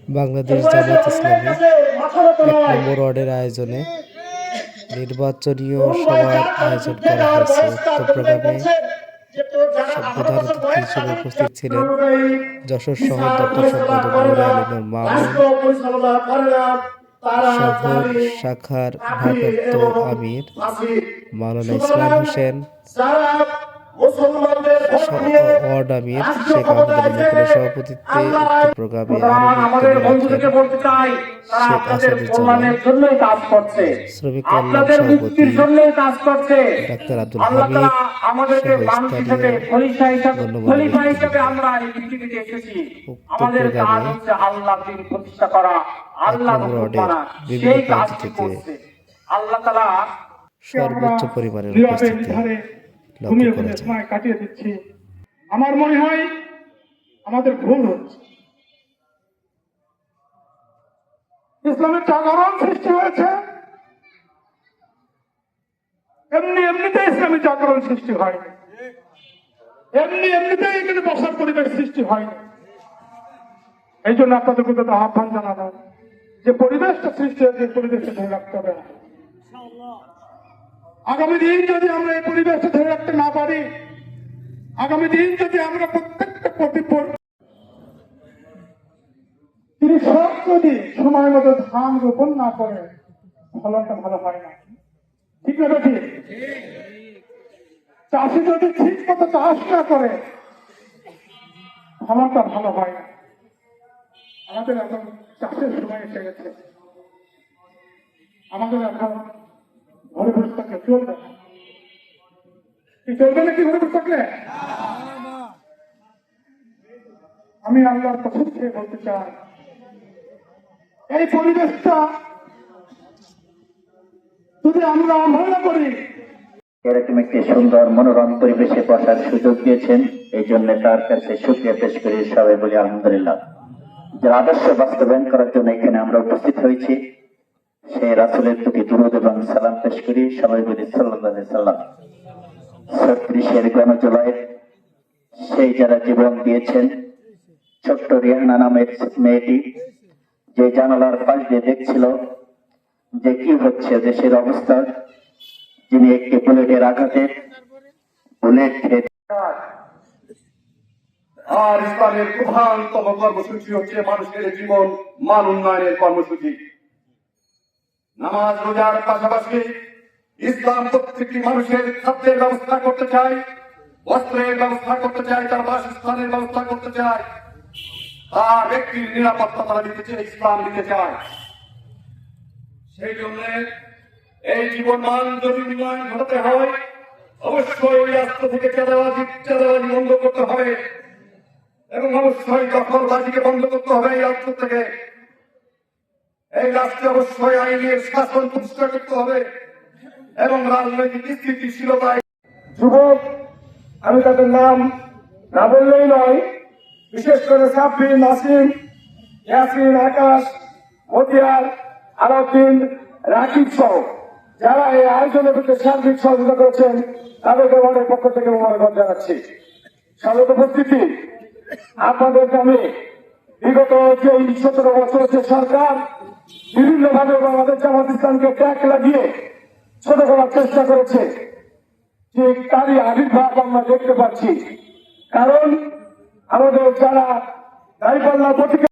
বাংলাদেশ জামায়াত ইসলামী ১ নম্বর ওয়ার্ডের আয়োজনে নির্বাচনীয় সভার আয়োজন করা হয়েছে। উক্ত প্রোগ্রামে প্রধান অতিথি হিসেবে উপস্থিত ছিলেন যশোর শহর দপ্তর সম্পাদক নুরে আলম মামুন, শহর শাখার ভারপ্রাপ্ত আমির মাওলানা ইসমাইল হোসেন, ওয়ার্ড আমির শেখ আহমদ আলী মুকুলের সভাপতিত্বে উক্ত প্রোগ্রামে আরো বক্তব্য রাখেন শেখ আসাদুজ্জামান, শ্রমিক কল্যাণ সভাপতি ডাক্তার আব্দুল হামিদ সহ স্থানীয় গণ্যমান্য ব্যক্তিবৃন্দ। উক্ত প্রোগ্রামে ১ নম্বর ওয়ার্ডের বিভিন্ন প্রান্ত থেকে সর্বোচ্চ পরিমাণের উপস্থিতি লক্ষ্য করা যায়। কাটিয়ে দিচ্ছি, আমার মনে হয় আমাদের ভুল হচ্ছে। ইসলামের জাগরণ সৃষ্টি হয়েছে, এমনিতে ইসলামের জাগরণ সৃষ্টি হয়নি, এমনিতে এখানে বসার পরিবেশ সৃষ্টি হয়নি। এই জন্য আপনাদের কোথাও আহ্বান জানানো যে পরিবেশটা সৃষ্টি হয়েছে, পরিবেশটা ধরে রাখতে হবে। আগামী দিন যদি আমরা এই পরিবেশটা ধরে রাখতে না পারি, আগামী দিন যদি আমরা প্রত্যেকটা কৃষক যদি সময় মতো ধান রোপণ না করে ফলনটা ভালো হয় না, ঠিক না? ঠিক। চাষি যদি ঠিক মতো চাষ না করে ফলনটা ভালো হয় না। আমাদের এখন চাষের সময় এসে গেছে, আমাদের এখন ঘরে বসে থাকলে চলবে না। চলবে নাকি ঘরে বসে থাকলে? আমি আল্লাহর কসম খেয়ে বলতে চাই, এই পরিবেশটা যদি আমরা অবহেলা করি। এরকম একটি সুন্দর মনোরম পরিবেশে বসার সুযোগ দিয়েছেন, এই জন্য তার কাছে শুকরিয়া পেশ করি। সবাই বলি আলহামদুলিল্লাহ। যার আদর্শ বাস্তবায়ন করার জন্য এখানে আমরা উপস্থিত হয়েছি, সেই রাসূলের প্রতি দুরূদ এবং সালাম পেশ করি। সবাই বলি সাল্লাল্লাহু আলাইহি সাল্লাম। ৩৬ গণজুলাইয়ের সেই যারা জীবন দিয়েছেন, ছোট্ট রিহানা নামের মেয়েটি যে জানালার পাশ দিয়ে দেখছিল যে কি হচ্ছে দেশের অবস্থা, যিনি একটি বুলেটের আঘাতে আর ইসলামের প্রধানতম কর্মসূচি হচ্ছে মানুষের জীবন মান উন্নয়নের কর্মসূচি। নামাজ রোজার পাশাপাশি ইসলাম প্রত্যেকটি মানুষের খাদ্যের ব্যবস্থা করতে চায়, বস্ত্রের ব্যবস্থা করতে চায়, তার বাসস্থানের ব্যবস্থা করতে চায়, তার ব্যক্তির নিরাপত্তা তারা দিতে চায়, ইসলাম দিতে চায়। সেই জন্য এই জীবন মান যদি উন্নয়ন ঘটাতে হয়, অবশ্যই ওই রাস্তা থেকে চাঁদাবাজি বন্ধ করতে হবে এবং অবশ্যই দখলবাজিকে বন্ধ করতে হবে। এই রাস্তা থেকে এই রাষ্ট্রে অবশ্যই আইনের শাসন প্রতিষ্ঠা করতে হবে এবং রাজনৈতিক স্থিতিশীলতায়। যুবক, আমি তাদের নাম না বললেই নয়, বিশেষ করে সাব্বির, নাসিম, ইয়াসিন, আকাশ, মতিয়ার, আলাউদ্দিন, রাকিব সহ যারা এই আয়োজনের ক্ষেত্রে সার্বিক সহযোগিতা করেছেন, তাদেরকে ওয়ার্ডের পক্ষ থেকে মোবারকবাদ জানাচ্ছি। স্বাগত উপস্থিতি, আপনাদের আমি বিগত যে 17 বছর হচ্ছে সরকার বিভিন্নভাবে বাংলাদেশ জামায়াত ইসলামকে ট্যাগ লাগিয়ে ছোট করার চেষ্টা করেছে, যে তারই আবির্ভাব আমরা দেখতে পাচ্ছি। কারণ আমাদের যারা দাঁড়িপাল্লার প্রতীক